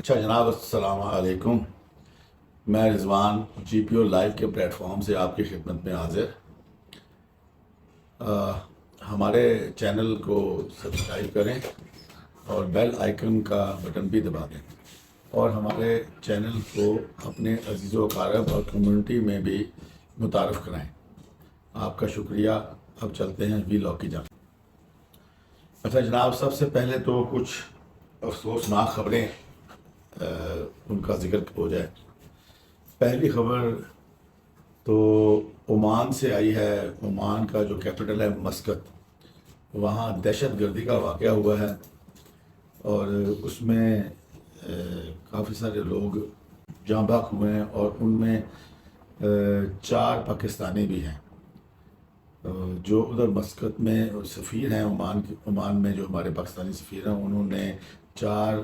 اچھا جناب، السلام علیکم۔ میں رضوان جی پی او لائیو کے پلیٹ فارم سے آپ کی خدمت میں حاضر۔ ہمارے چینل کو سبسکرائب کریں اور بیل آئیکن کا بٹن بھی دبا دیں، اور ہمارے چینل کو اپنے عزیز و اقارب اور کمیونٹی میں بھی متعارف کرائیں۔ آپ کا شکریہ۔ اب چلتے ہیں وی لاگ کی جانب۔ اچھا جناب، سب سے پہلے تو کچھ افسوسناک خبریں ان کا ذکر ہو جائے۔ پہلی خبر تو عمان سے آئی ہے۔ عمان کا جو کیپٹل ہے مسقط، وہاں دہشت گردی کا واقعہ ہوا ہے، اور اس میں کافی سارے لوگ جاں بحق ہوئے ہیں، اور ان میں 4 پاکستانی بھی ہیں۔ جو ادھر مسقط میں سفیر ہیں، عمان میں جو ہمارے پاکستانی سفیر ہیں، انہوں نے 4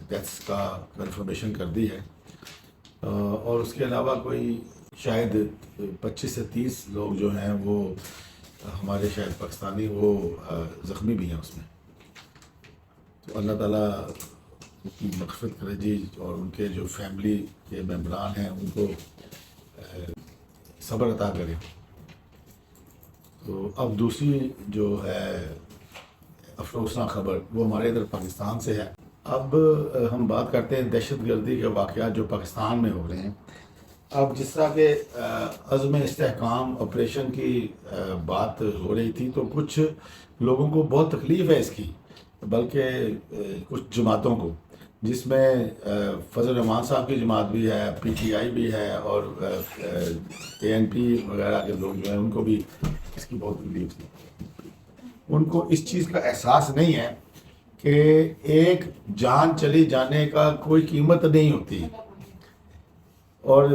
ڈیتھس کا کنفرمیشن کر دی ہے، اور اس کے علاوہ کوئی شاید 25 سے 30 لوگ جو ہیں وہ ہمارے شاید پاکستانی وہ زخمی بھی ہیں اس میں۔ تو اللہ تعالیٰ ان کی مغفرت کرے جی، اور ان کے جو فیملی کے ممبران ہیں ان کو صبر عطا کرے۔ تو اب دوسری جو ہے افسوسناک خبر، وہ ہمارے ادھر پاکستان سے ہے۔ اب ہم بات کرتے ہیں دہشت گردی کے واقعات جو پاکستان میں ہو رہے ہیں۔ اب جس طرح کے عزم استحکام آپریشن کی بات ہو رہی تھی، تو کچھ لوگوں کو بہت تکلیف ہے اس کی، بلکہ کچھ جماعتوں کو، جس میں فضل الرحمان صاحب کی جماعت بھی ہے، پی ٹی آئی بھی ہے، اور اے این پی وغیرہ کے لوگ جو ہیں ان کو بھی اس کی بہت تکلیف تھی۔ ان کو اس چیز کا احساس نہیں ہے کہ ایک جان چلی جانے کا کوئی قیمت نہیں ہوتی، اور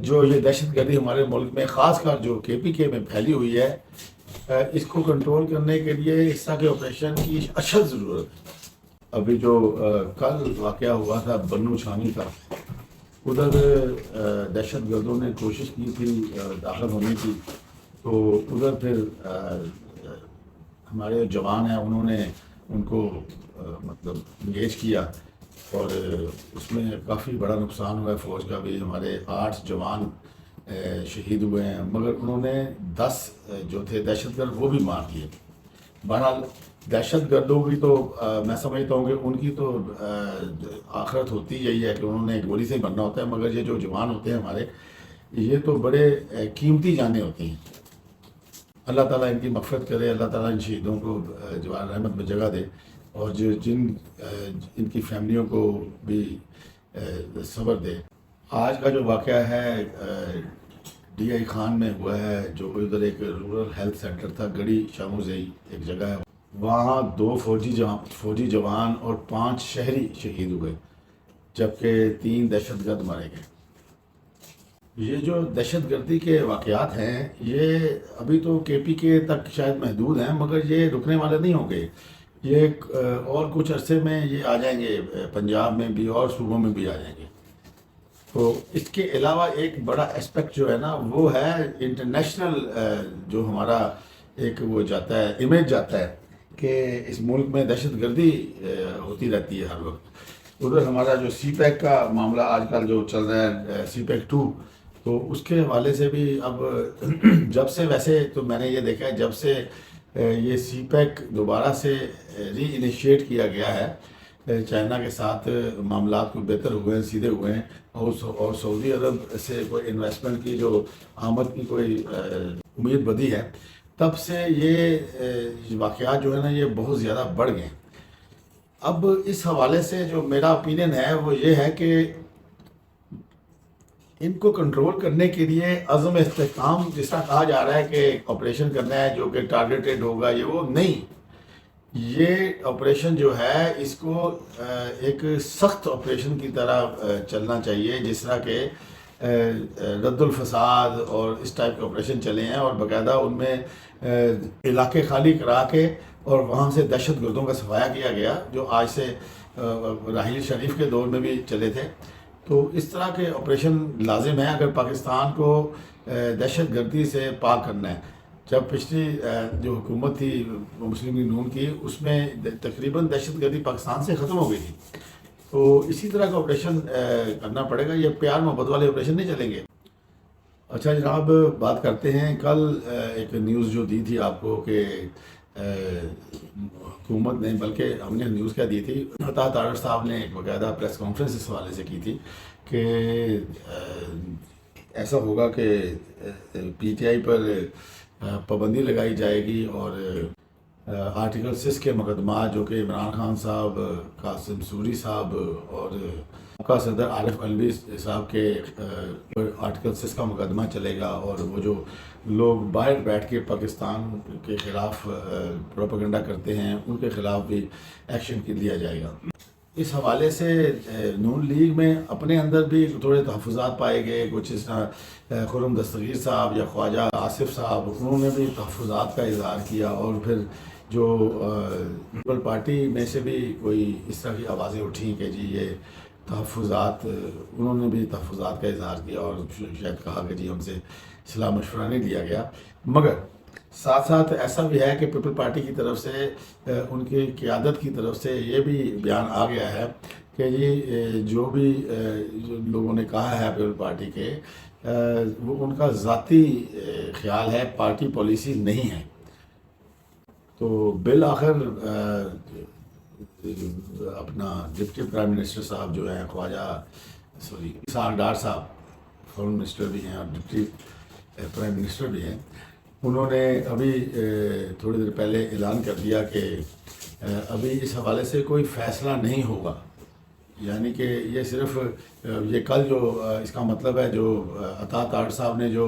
جو یہ دہشت گردی ہمارے ملک میں خاص کر جو کے پی کے میں پھیلی ہوئی ہے، اس کو کنٹرول کرنے کے لیے اس طرح کے آپریشن کی اشد ضرورت ہے۔ ابھی جو کل واقعہ ہوا تھا بنو چھانی کا، ادھر دہشت گردوں نے کوشش کی تھی داخل ہونے کی، تو ادھر پھر ہمارے جوان ہیں انہوں نے ان کو مطلب انگیج کیا، اور اس میں کافی بڑا نقصان ہوا ہے فوج کا بھی۔ ہمارے 8 جوان شہید ہوئے ہیں، مگر انہوں نے 10 جو تھے دہشت گرد وہ بھی مار دیے۔ بہرحال دہشت گردوں کی تو میں سمجھتا ہوں کہ ان کی تو آخرت ہوتی یہی ہے کہ انہوں نے گولی سے مرنا ہوتا ہے، مگر یہ جو جوان ہوتے ہیں ہمارے، یہ تو بڑے قیمتی جانیں ہوتی ہیں۔ اللہ تعالیٰ ان کی مغفرت کرے، اللہ تعالیٰ ان شہیدوں کو جوان رحمت میں جگہ دے، اور ان کی فیملیوں کو بھی صبر دے۔ آج کا جو واقعہ ہے ڈی آئی خان میں ہوا ہے، جو ادھر ایک رورل ہیلتھ سینٹر تھا، گڑی شاموزئی ایک جگہ ہے، وہاں 2 فوجی جوان اور 5 شہری شہید ہوئے، جبکہ 3 دہشت گرد مارے گئے۔ یہ جو دہشت گردی کے واقعات ہیں، یہ ابھی تو کے پی کے تک شاید محدود ہیں، مگر یہ رکنے والے نہیں ہوں گے۔ یہ اور کچھ عرصے میں یہ آ جائیں گے، پنجاب میں بھی اور صوبوں میں بھی آ جائیں گے۔ تو اس کے علاوہ ایک بڑا اسپیکٹ جو ہے نا، وہ ہے انٹرنیشنل جو ہمارا ایک وہ جاتا ہے، امیج جاتا ہے کہ اس ملک میں دہشت گردی ہوتی رہتی ہے ہر وقت۔ ادھر ہمارا جو سی پیک کا معاملہ آج کل جو چل رہا ہے، سی پیک 2، تو اس کے حوالے سے بھی اب جب سے، ویسے تو میں نے یہ دیکھا ہے جب سے یہ سی پیک دوبارہ سے ری انیشیٹ کیا گیا ہے، چائنا کے ساتھ معاملات کو بہتر ہوئے ہیں، سیدھے ہوئے ہیں، اور سعودی عرب سے کوئی انویسٹمنٹ کی جو آمد کی کوئی امید بدی ہے، تب سے یہ واقعات جو ہے نا یہ بہت زیادہ بڑھ گئے ہیں۔ اب اس حوالے سے جو میرا اوپینین ہے وہ یہ ہے کہ ان کو کنٹرول کرنے کے لیے عزم استحکام جس طرح کہا جا رہا ہے کہ آپریشن کرنا ہے جو کہ ٹارگیٹڈ ہوگا، یہ وہ نہیں، یہ آپریشن جو ہے اس کو ایک سخت آپریشن کی طرح چلنا چاہیے، جس طرح کہ رد الفساد اور اس ٹائپ کے آپریشن چلے ہیں، اور باقاعدہ ان میں علاقے خالی کرا کے اور وہاں سے دہشت گردوں کا صفایا کیا گیا، جو آج سے راحیل شریف کے دور میں بھی چلے تھے۔ تو اس طرح کے آپریشن لازم ہیں اگر پاکستان کو دہشت گردی سے پاک کرنا ہے۔ جب پچھلی جو حکومت تھی مسلم لیگ نون کی، اس میں تقریباً دہشت گردی پاکستان سے ختم ہو گئی تھی، تو اسی طرح کا آپریشن کرنا پڑے گا، یہ پیار محبت والے آپریشن نہیں چلیں گے۔ اچھا جناب، بات کرتے ہیں کل ایک نیوز جو دی تھی آپ کو کہ حکومت نے، بلکہ ہم نے نیوز کیا دی تھی، عطا تارڑ صاحب نے ایک باقاعدہ پریس کانفرنس اس حوالے سے کی تھی کہ ایسا ہوگا کہ پی ٹی آئی پر پابندی لگائی جائے گی، اور آرٹیکل 6 کے مقدمات جو کہ عمران خان صاحب، قاسم سوری صاحب اور کا صدر عارف علوی صاحب کے آرٹیکل 6 کا مقدمہ چلے گا، اور وہ جو لوگ باہر بیٹھ کے پاکستان کے خلاف پروپیگنڈا کرتے ہیں ان کے خلاف بھی ایکشن لیا جائے گا۔ اس حوالے سے نون لیگ میں اپنے اندر بھی تھوڑے تحفظات پائے گئے، کچھ اس طرح خرم دستگیر صاحب یا خواجہ آصف صاحب، انہوں نے بھی تحفظات کا اظہار کیا، اور پھر جو لیبرل پارٹی میں سے بھی کوئی اس طرح کی آوازیں اٹھیں کہ جی یہ تحفظات، انہوں نے بھی تحفظات کا اظہار کیا، اور شاید کہا کہ جی ہم سے صلاح مشورہ نہیں دیا گیا۔ مگر ساتھ ساتھ ایسا بھی ہے کہ پیپل پارٹی کی طرف سے، ان کی قیادت کی طرف سے یہ بھی بیان آ گیا ہے کہ جی جو بھی لوگوں نے کہا ہے پیپل پارٹی کے، وہ ان کا ذاتی خیال ہے، پارٹی پالیسی نہیں ہے۔ تو بالآخر اپنا ڈپٹی پرائم منسٹر صاحب جو ہیں اسحاق ڈار صاحب، فارن منسٹر بھی ہیں اور ڈپٹی پرائم منسٹر بھی ہیں، انہوں نے ابھی تھوڑی دیر پہلے اعلان کر دیا کہ ابھی اس حوالے سے کوئی فیصلہ نہیں ہوگا، یعنی کہ یہ صرف یہ کل جو اس کا مطلب ہے جو عطا تارڑ صاحب نے جو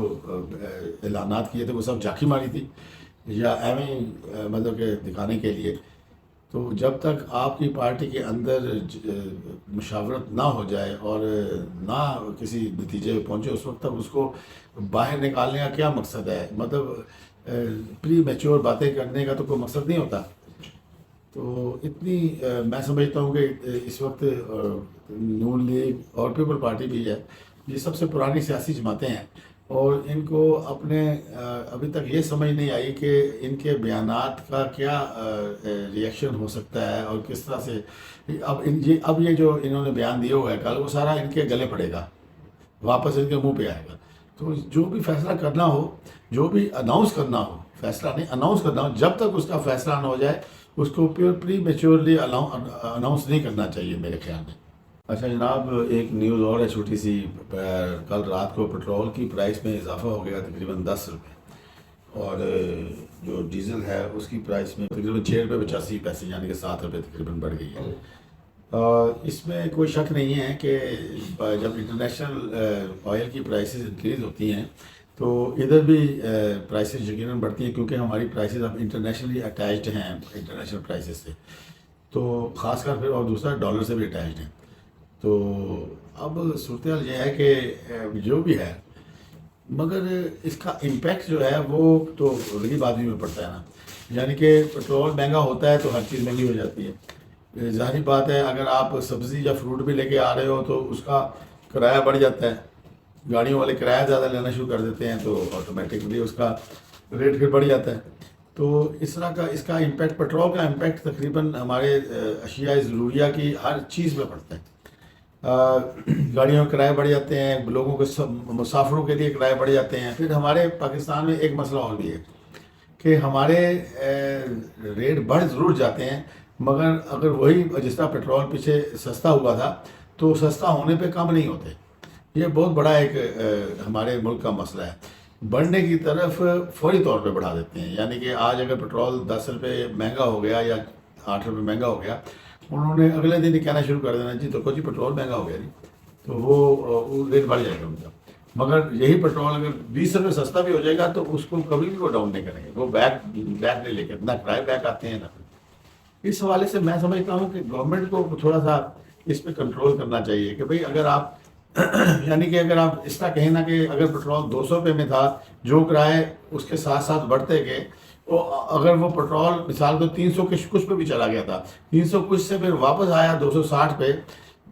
اعلانات کیے تھے وہ سب جھاکی ماری تھی، یا ایویں مطلب کہ دکھانے کے لیے۔ تو جب تک آپ کی پارٹی کے اندر مشاورت نہ ہو جائے اور نہ کسی نتیجے پہ پہنچے، اس وقت تک اس کو باہر نکالنے کا کیا مقصد ہے؟ مطلب پری میچور باتیں کرنے کا تو کوئی مقصد نہیں ہوتا۔ تو اتنی میں سمجھتا ہوں کہ اس وقت نون لیگ اور پیپل پارٹی بھی ہے، یہ سب سے پرانی سیاسی جماعتیں ہیں، اور ان کو اپنے ابھی تک یہ سمجھ نہیں آئی کہ ان کے بیانات کا کیا ری ایکشن ہو سکتا ہے، اور کس طرح سے اب یہ جو انہوں نے بیان دیا ہوا ہے کل، وہ سارا ان کے گلے پڑے گا، واپس ان کے منہ پہ آئے گا۔ تو جو بھی فیصلہ کرنا ہو، جو بھی اناؤنس کرنا ہو، فیصلہ نہیں اناؤنس کرنا ہو، جب تک اس کا فیصلہ نہ ہو جائے اس کو پری میچورلی اناؤنس نہیں کرنا چاہیے میرے خیال میں۔ اچھا جناب، ایک نیوز اور ہے چھوٹی سی، کل رات کو پٹرول کی پرائس میں اضافہ ہو گیا تقریباً 10 روپے، اور جو ڈیزل ہے اس کی پرائس میں تقریباً 6 روپے 85 پیسے، یعنی کہ 7 روپے تقریباً بڑھ گئی ہے۔ اس میں کوئی شک نہیں ہے کہ جب انٹرنیشنل آئل کی پرائسز انکریز ہوتی ہیں تو ادھر بھی پرائسز یقیناً بڑھتی ہیں، کیونکہ ہماری پرائسز اب انٹرنیشنلی اٹیچڈ ہیں انٹرنیشنل پرائسز سے، تو خاص کر پھر، اور دوسرا ڈالر سے بھی اٹیچڈ ہیں۔ تو اب صورتحال یہ ہے کہ جو بھی ہے، مگر اس کا امپیکٹ جو ہے وہ تو غریب آدمی میں پڑتا ہے نا، یعنی کہ پٹرول مہنگا ہوتا ہے تو ہر چیز مہنگی ہو جاتی ہے۔ ظاہری بات ہے، اگر آپ سبزی یا فروٹ بھی لے کے آ رہے ہو تو اس کا کرایہ بڑھ جاتا ہے، گاڑیوں والے کرایہ زیادہ لینا شروع کر دیتے ہیں، تو آٹومیٹکلی اس کا ریٹ پھر بڑھ جاتا ہے۔ تو اس طرح کا اس کا امپیکٹ، پٹرول کا امپیکٹ تقریباً ہمارے اشیاء ضروریہ کی ہر چیز میں پڑتا ہے۔ گاڑیوں کے کرائے بڑھ جاتے ہیں، لوگوں کے مسافروں کے لیے کرائے بڑھ جاتے ہیں۔ پھر ہمارے پاکستان میں ایک مسئلہ اور بھی ہے کہ ہمارے ریٹ بڑھ ضرور جاتے ہیں، مگر اگر وہی جس طرح پٹرول پیچھے سستا ہوا تھا تو سستا ہونے پہ کم نہیں ہوتے۔ یہ بہت بڑا ایک ہمارے ملک کا مسئلہ ہے، بڑھنے کی طرف فوری طور پہ بڑھا دیتے ہیں۔ یعنی کہ آج اگر پٹرول 10 روپے مہنگا ہو گیا یا 8 روپے مہنگا ہو گیا، انہوں نے اگلے دن ہی کہنا شروع کر دینا، جی تو جی پٹرول مہنگا ہو گیا جی، تو وہ ریٹ بڑھ جائے گا ان کا۔ مگر یہی پٹرول اگر 20 روپے سستا بھی ہو جائے گا تو اس کو کبھی بھی وہ ڈاؤن نہیں کریں گے، وہ بیک نہیں لے کے، نہ کرائے بیک آتے ہیں نہ۔ اس حوالے سے میں سمجھتا ہوں کہ گورنمنٹ کو تھوڑا سا اس پہ کنٹرول کرنا چاہیے کہ بھئی اگر آپ یعنی کہ اگر آپ اس طرح کہیں نا کہ اگر پٹرول 200 روپے میں تھا، جو کرائے اس کے ساتھ ساتھ بڑھتے گئے، اگر وہ پٹرول مثال کو 300 کے کچھ پہ بھی چلا گیا تھا، 300 کچھ سے پھر واپس آیا 260 پہ،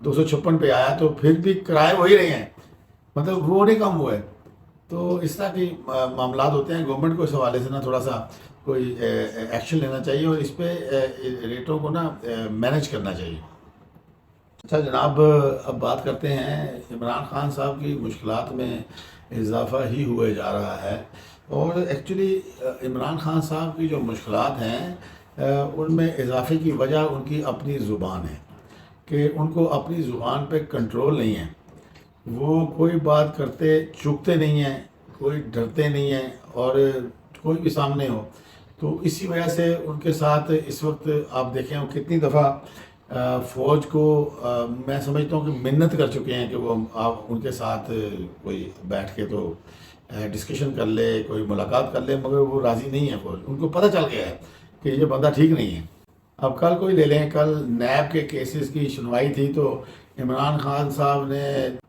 256 پہ آیا، تو پھر بھی کرائے وہی رہے ہیں، مطلب وہ نہیں کم ہوا ہے۔ تو اس طرح کی معاملات ہوتے ہیں۔ گورنمنٹ کو اس حوالے سے نا تھوڑا سا کوئی ایکشن لینا چاہیے، اور اس پہ ریٹوں کو نا مینیج کرنا چاہیے۔ اچھا جناب، اب بات کرتے ہیں عمران خان صاحب کی مشکلات میں اضافہ ہی ہوئے جا رہا ہے، اور ایکچولی عمران خان صاحب کی جو مشکلات ہیں ان میں اضافے کی وجہ ان کی اپنی زبان ہے کہ ان کو اپنی زبان پہ کنٹرول نہیں ہے. وہ کوئی بات کرتے چکتے نہیں ہیں، کوئی ڈرتے نہیں ہیں، اور کوئی بھی سامنے ہو تو اسی وجہ سے ان کے ساتھ اس وقت آپ دیکھیں وہ کتنی دفعہ فوج کو میں سمجھتا ہوں کہ منت کر چکے ہیں کہ وہ آپ ان کے ساتھ کوئی بیٹھ کے تو ڈسکشن کر لے، کوئی ملاقات کر لے، مگر وہ راضی نہیں ہے. فوج ان کو پتہ چل گیا ہے کہ یہ بندہ ٹھیک نہیں ہے. اب کل کوئی لے لیں، کل نیب کے کیسز کی سنوائی تھی تو عمران خان صاحب نے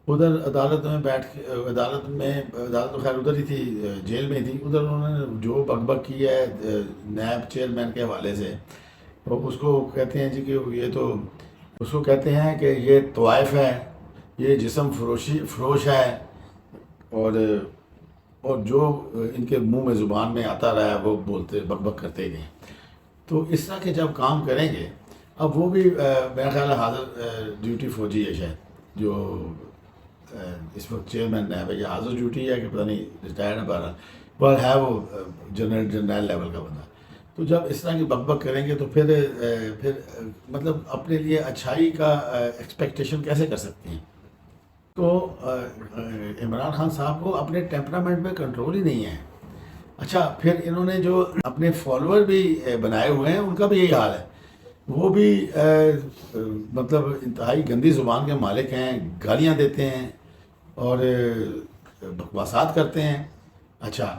ادھر عدالت میں بیٹھ کے عدالت تو خیر ادھر ہی تھی، جیل میں تھی، ادھر انہوں نے جو بک بک کی ہے نیب چیئرمین کے حوالے سے، تو اس کو کہتے ہیں جی کہ یہ تو اس کو کہتے ہیں کہ یہ طوائف ہے، یہ جسم فروش ہے، اور جو ان کے منہ میں زبان میں آتا رہا ہے وہ بولتے بک بک کرتے گئے. تو اس طرح کے جب کام کریں گے، اب وہ بھی میرا خیال ہے حاضر ڈیوٹی فوجی ہے شاید، جو اس وقت چیئرمین ہے، یا حاضر ڈیوٹی ہے کہ پتہ نہیں ریٹائرڈ ہے، پر ہے وہ جنرل لیول کا بندہ. تو جب اس طرح کی بک بک کریں گے تو پھر مطلب اپنے لیے اچھائی کا ایکسپیکٹیشن کیسے کر سکتے ہیں؟ تو عمران خان صاحب کو اپنے ٹیمپرامنٹ پہ کنٹرول ہی نہیں ہے. اچھا، پھر انہوں نے جو اپنے فالوور بھی بنائے ہوئے ہیں ان کا بھی یہی حال ہے. وہ بھی مطلب انتہائی گندی زبان کے مالک ہیں، گالیاں دیتے ہیں اور بکواسات کرتے ہیں. اچھا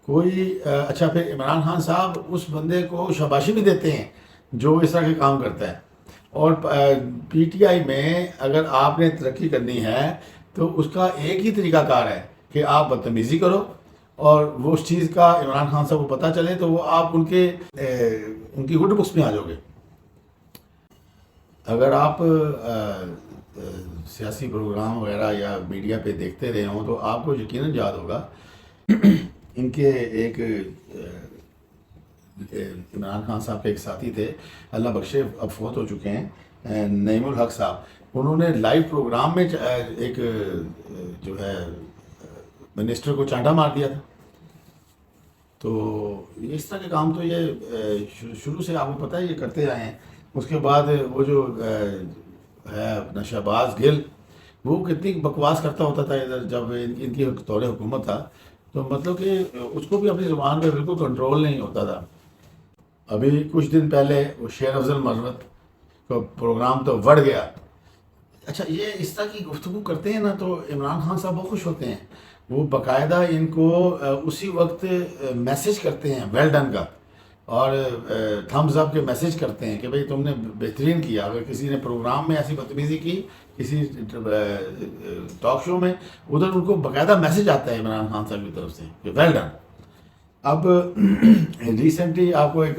پھر عمران خان صاحب اس بندے کو شاباشی بھی دیتے ہیں جو اس طرح کے کام کرتا ہے. اور پی ٹی آئی میں اگر آپ نے ترقی کرنی ہے تو اس کا ایک ہی طریقہ کار ہے کہ آپ بدتمیزی کرو، اور وہ اس چیز کا عمران خان صاحب کو پتہ چلے تو وہ آپ ان کی گڈ بکس میں آ جاؤ گے. اگر آپ سیاسی پروگرام وغیرہ یا میڈیا پہ دیکھتے رہے ہوں تو آپ کو یقیناً یاد ہوگا ان کے ایک عمران خان صاحب کے ایک ساتھی تھے، اللہ بخشے اب فوت ہو چکے ہیں، نعیم الحق صاحب. انہوں نے لائیو پروگرام میں ایک جو ہے منسٹر کو چانٹا مار دیا تھا. تو اس طرح کے کام تو یہ شروع سے آپ کو پتہ ہے یہ کرتے آئے ہیں. اس کے بعد وہ جو ہے اپنا شہباز گل، وہ کتنی بکواس کرتا ہوتا تھا ادھر جب ان کی دور حکومت تھا، تو مطلب کہ اس کو بھی اپنی زبان پہ بالکل کنٹرول نہیں ہوتا تھا. ابھی کچھ دن پہلے وہ شیر افضل مرمت کا پروگرام تو بڑھ گیا. اچھا، یہ اس طرح کی گفتگو کرتے ہیں نا تو عمران خان صاحب بہت خوش ہوتے ہیں. وہ باقاعدہ ان کو اسی وقت میسج کرتے ہیں ویل ڈن کا، اور تھمز اپ کے میسج کرتے ہیں کہ بھئی تم نے بہترین کیا. اگر کسی نے پروگرام میں ایسی بدتمیزی کی کسی ٹاک شو میں، ادھر ان کو باقاعدہ میسج آتا ہے عمران خان صاحب کی طرف سے کہ ویل ڈن. اب ریسنٹلی آپ کو ایک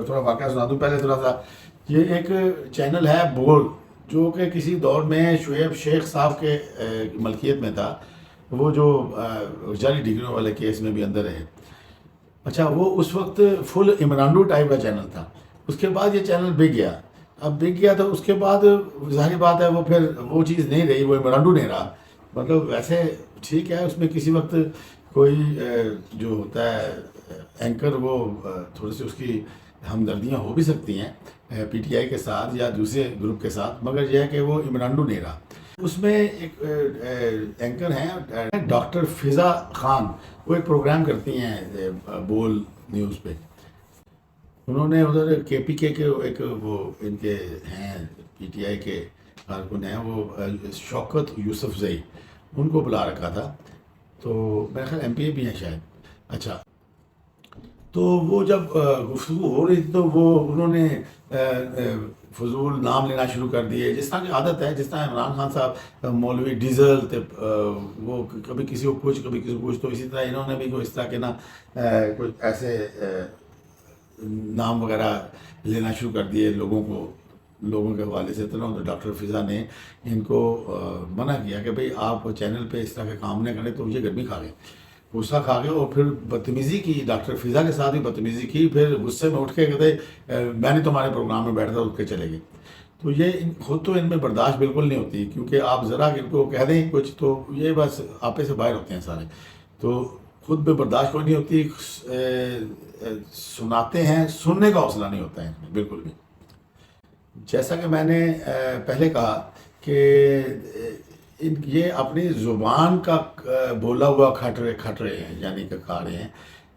تھوڑا واقعہ سنا دوں. پہلے تھوڑا سا، یہ ایک چینل ہے بول، جو کہ کسی دور میں شعیب شیخ صاحب کے ملکیت میں تھا، وہ جو جعلی ڈگریوں والے کیس میں بھی اندر ہے. اچھا، وہ اس وقت فل عمرانڈو ٹائپ کا چینل تھا. اس کے بعد یہ چینل بک گیا. اب بک گیا تو اس کے بعد ظاہری بات ہے وہ پھر وہ چیز نہیں رہی، وہ عمرانڈو نہیں رہا. مطلب ویسے ٹھیک ہے، اس میں کسی وقت کوئی جو ہوتا ہے اینکر، وہ تھوڑی سی اس کی ہمدردیاں ہو بھی سکتی ہیں پی ٹی آئی کے ساتھ یا دوسرے گروپ کے ساتھ، مگر یہ ہے کہ وہ عمرانڈو نہیں رہا. اس میں ایک اینکر ہیں ڈاکٹر فضا خان، وہ ایک پروگرام کرتی ہیں بول نیوز پہ. انہوں نے ادھر کے پی کے ایک وہ ان کے ہیں پی ٹی آئی کے کارکن ہیں، وہ شوکت یوسف زئی، ان کو بلا رکھا تھا. تو میرا خیال ایم پی اے بھی ہیں شاید. اچھا، تو وہ جب گفتگو ہو رہی تھی تو انہوں نے فضول نام لینا شروع کر دیے، جس طرح کی عادت ہے. جس طرح عمران خان صاحب مولوی ڈیزل تھے، وہ کبھی کسی کو کچھ کبھی کسی کو کچھ، تو اسی طرح انہوں نے بھی کوئی اس طرح کے نا کچھ ایسے نام وغیرہ لینا شروع کر دیے لوگوں کے حوالے سے. تو ڈاکٹر فضا نے ان کو منع کیا کہ بھئی آپ چینل پہ اس طرح کے کام نہ کریں، تو یہ گرمی کھا گئے. غصہ کھا کے اور پھر بدتمیزی کی، ڈاکٹر فضا کے ساتھ بھی بدتمیزی کی، پھر غصے میں اٹھ کے کہتے میں نہیں تمہارے پروگرام میں بیٹھتا، اٹھ کے چلے گئے۔ تو یہ خود تو ان میں برداشت بالکل نہیں ہوتی، کیونکہ آپ ذرا ان کو کہہ دیں کچھ تو یہ بس آپے سے باہر ہوتے ہیں سارے، تو خود میں برداشت کوئی نہیں ہوتی، سناتے ہیں، سننے کا حوصلہ نہیں ہوتا ہے ان میں بالکل بھی۔ جیسا کہ میں نے پہلے کہا کہ یہ اپنی زبان کا بولا ہوا کھٹ رہے ہیں، یعنی کہ کھا رہے ہیں،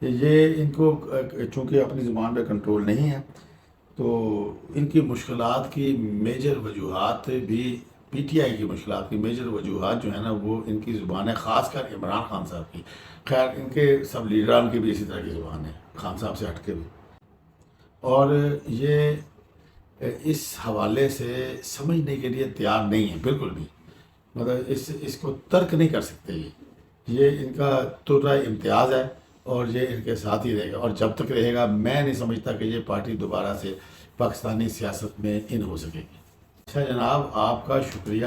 یہ ان کو چونکہ اپنی زبان پہ کنٹرول نہیں ہے، تو ان کی مشکلات کی میجر وجوہات بھی، پی ٹی آئی کی مشکلات کی میجر وجوہات جو ہیں نا وہ ان کی زبان ہے، خاص کر عمران خان صاحب کی۔ خیر ان کے سب لیڈران کی بھی اسی طرح کی زبان ہے، خان صاحب سے ہٹ کے بھی، اور یہ اس حوالے سے سمجھنے کے لیے تیار نہیں ہے بالکل بھی، مطلب اس کو ترک نہیں کر سکتے، یہ ان کا ترا امتیاز ہے اور یہ ان کے ساتھ ہی رہے گا، اور جب تک رہے گا میں نہیں سمجھتا کہ یہ پارٹی دوبارہ سے پاکستانی سیاست میں ان ہو سکے گی۔ اچھا جناب، آپ کا شکریہ،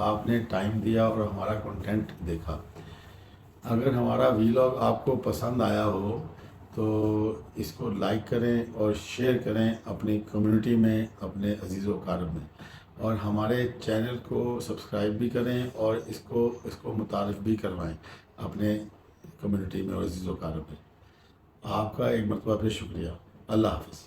آپ نے ٹائم دیا اور ہمارا کنٹینٹ دیکھا۔ اگر ہمارا ویلاگ آپ کو پسند آیا ہو تو اس کو لائک کریں اور شیئر کریں اپنی کمیونٹی میں، اپنے عزیز و اقارب میں، اور ہمارے چینل کو سبسکرائب بھی کریں اور اس کو متعارف بھی کروائیں اپنے کمیونٹی میں اور عزیز و اقارب میں۔ آپ کا ایک مرتبہ پھر شکریہ۔ اللہ حافظ۔